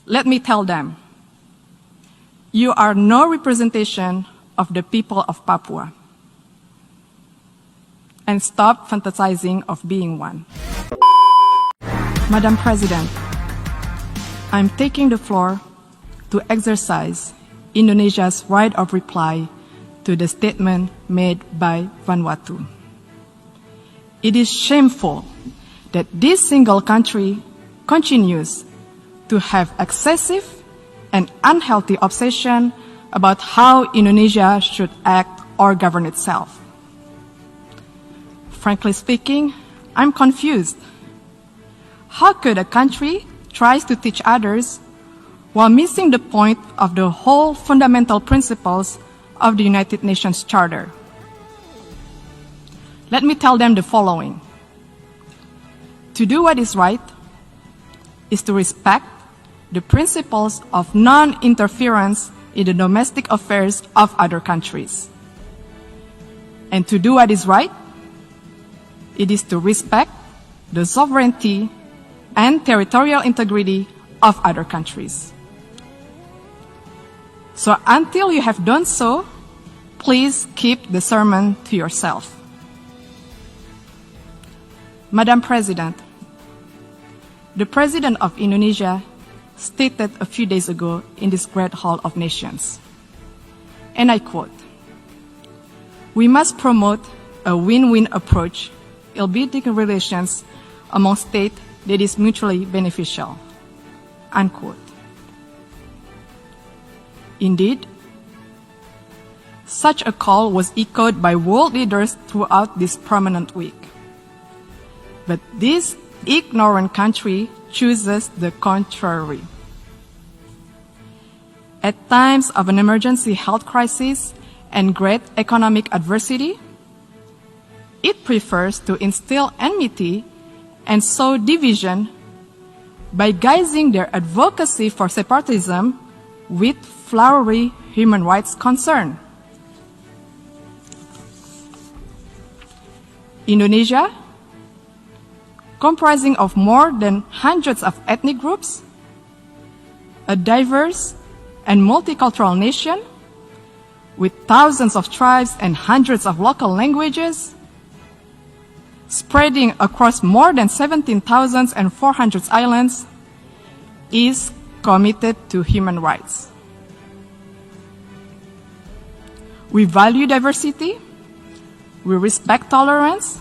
Let me tell them, you are no representation of the people of Papua. And stop fantasizing of being one. Madam President, I'm taking the floor to exercise Indonesia's right of reply to the statement made by Vanuatu. It is shameful that this single country continues to have excessive and unhealthy obsession about how Indonesia should act or govern itself. Frankly speaking, I'm confused. How could a country try to teach others while missing the point of the whole fundamental principles of the United Nations Charter? Let me tell them the following. To do what is right is to respect the principles of non-interference in the domestic affairs of other countries. And to do what is right, it is to respect the sovereignty and territorial integrity of other countries. So until you have done so, please keep the sermon to yourself. Madam President, the President of Indonesia stated a few days ago in this great hall of nations, and I quote, "We must promote a win-win approach in building relations among states that is mutually beneficial," unquote. Indeed, such a call was echoed by world leaders throughout this prominent week. But this ignorant country chooses the contrary. At times of an emergency health crisis and great economic adversity, it prefers to instill enmity and sow division by guising their advocacy for separatism with flowery human rights concern. Indonesia, comprising of more than hundreds of ethnic groups, a diverse and multicultural nation with thousands of tribes and hundreds of local languages, spreading across more than 17,400 islands, is committed to human rights. We value diversity, we respect tolerance,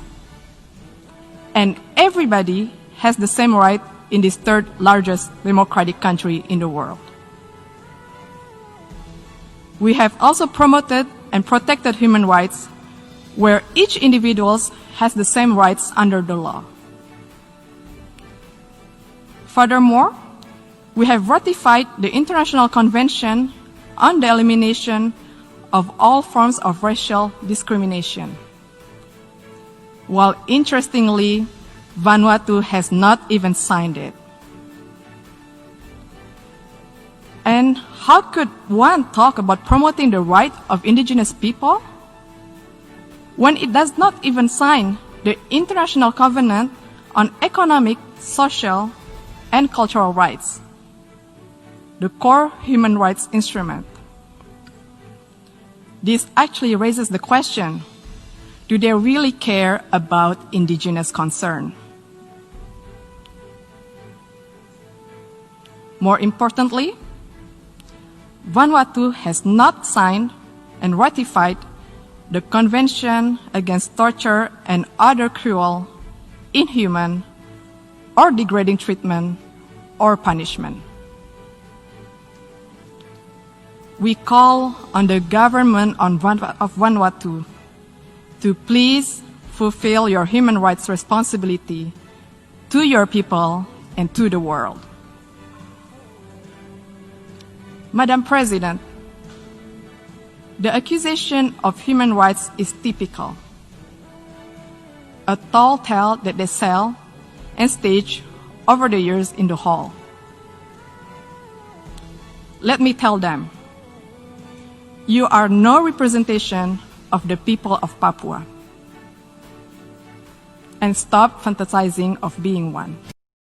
and everybody has the same right in this third largest democratic country in the world. We have also promoted and protected human rights where each individual has the same rights under the law. Furthermore, we have ratified the International Convention on the Elimination of all forms of racial discrimination. While interestingly, Vanuatu has not even signed it. And how could one talk about promoting the right of indigenous people when it does not even sign the International Covenant on Economic, Social, and Cultural Rights, the core human rights instrument? This actually raises the question, do they really care about indigenous concern? More importantly, Vanuatu has not signed and ratified the Convention Against Torture and Other Cruel, Inhuman, or Degrading Treatment or Punishment. We call on the government of Vanuatu to please fulfill your human rights responsibility to your people and to the world. Madam President, the accusation of human rights is typical, a tall tale that they sell and stage over the years in the hall. Let me tell them, you are no representation of the people of Papua. And stop fantasizing of being one.